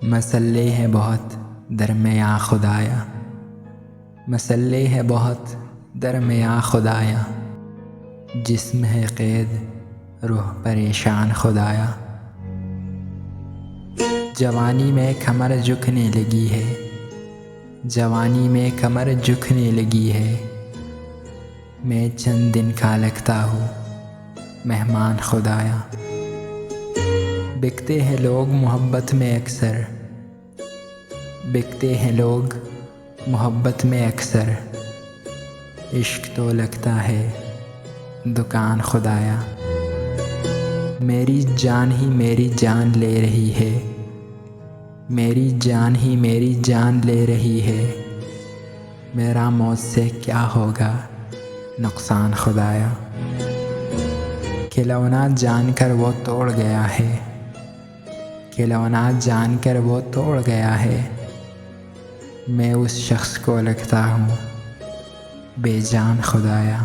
मसल्ले हैं बहुत दरमियाँ खुदाया, मसल्ले हैं बहुत दरमियाँ खुदाया, जिस्म है क़ैद रूह परेशान खुदाया। जवानी में कमर झुकने लगी है, जवानी में कमर झुकने लगी है, मैं चंद दिन का लगता हूँ मेहमान खुदाया। बिकते हैं लोग मोहब्बत में अक्सर, बिकते हैं लोग मोहब्बत में अक्सर, इश्क तो लगता है दुकान खुदाया। मेरी जान ही मेरी जान ले रही है, मेरी जान ही मेरी जान ले रही है, मेरा मौत से क्या होगा नुकसान खुदाया। खिलौना जानकर वो तोड़ गया है, खिलौना जानकर वो तोड़ गया है, मैं उस शख्स को लगता हूँ बेजान खुदाया।